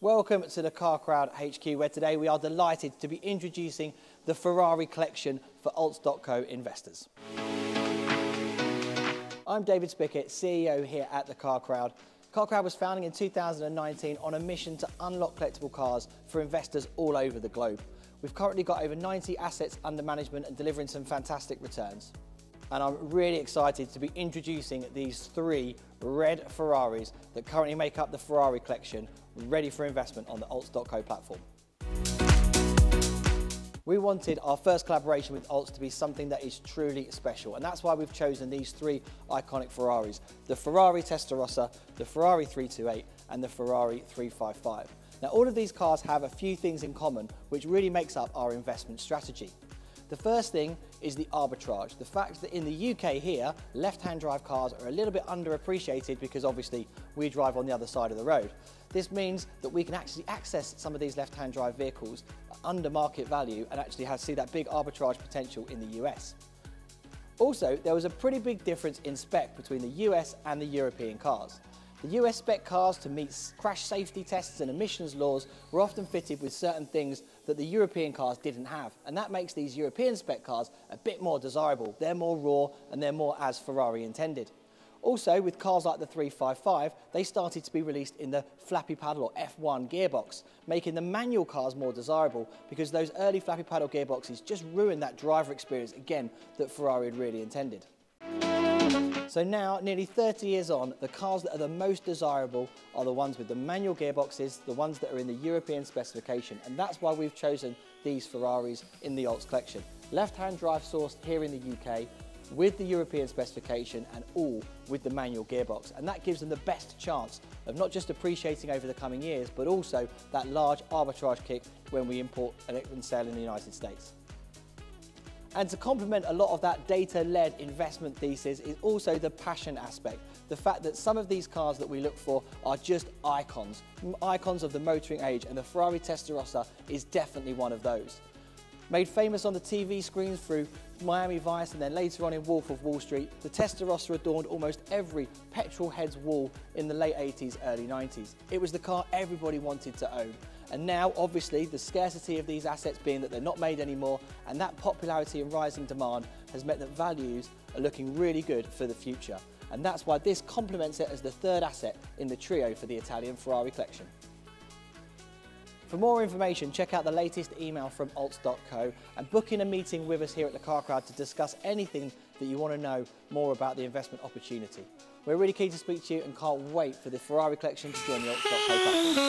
Welcome to the Car Crowd HQ, where today we are delighted to be introducing the Ferrari Collection for Alts.co investors. I'm David Spickett, CEO here at the Car Crowd. Car Crowd was founded in 2019 on a mission to unlock collectible cars for investors all over the globe. We've currently got over 90 assets under management and delivering some fantastic returns. And I'm really excited to be introducing these three red Ferraris that currently make up the Ferrari Collection, ready for investment on the Alts.co platform. We wanted our first collaboration with Alts to be something that is truly special, and that's why we've chosen these three iconic Ferraris: the Ferrari Testarossa, the Ferrari 328 and the Ferrari 355. Now, all of these cars have a few things in common which really makes up our investment strategy. The first thing is the arbitrage, the fact that in the UK here, left-hand drive cars are a little bit underappreciated because obviously we drive on the other side of the road. This means that we can actually access some of these left-hand drive vehicles under market value and actually see that big arbitrage potential in the US. Also, there was a pretty big difference in spec between the US and the European cars. The US spec cars, to meet crash safety tests and emissions laws, were often fitted with certain things that the European cars didn't have, and that makes these European spec cars a bit more desirable. They're more raw and they're more as Ferrari intended. Also, with cars like the 355, they started to be released in the Flappy Paddle or F1 gearbox, making the manual cars more desirable because those early Flappy Paddle gearboxes just ruined that driver experience, again, that Ferrari had really intended. So now, nearly 30 years on, the cars that are the most desirable are the ones with the manual gearboxes, the ones that are in the European specification, and that's why we've chosen these Ferraris in the Alts collection. Left-hand drive sourced here in the UK, with the European specification and all with the manual gearbox, and that gives them the best chance of not just appreciating over the coming years, but also that large arbitrage kick when we import and sell in the United States. And to complement a lot of that data-led investment thesis is also the passion aspect. The fact that some of these cars that we look for are just icons of the motoring age, and the Ferrari Testarossa is definitely one of those. Made famous on the TV screens through Miami Vice and then later on in Wolf of Wall Street, the Testarossa adorned almost every petrol head's wall in the late 80s, early 90s. It was the car everybody wanted to own. And now, obviously, the scarcity of these assets being that they're not made anymore, and that popularity and rising demand has meant that values are looking really good for the future. And that's why this complements it as the third asset in the trio for the Italian Ferrari collection. For more information, check out the latest email from Alts.co and book in a meeting with us here at the Car Crowd to discuss anything that you want to know more about the investment opportunity. We're really keen to speak to you and can't wait for the Ferrari collection to join the Alts.co platform.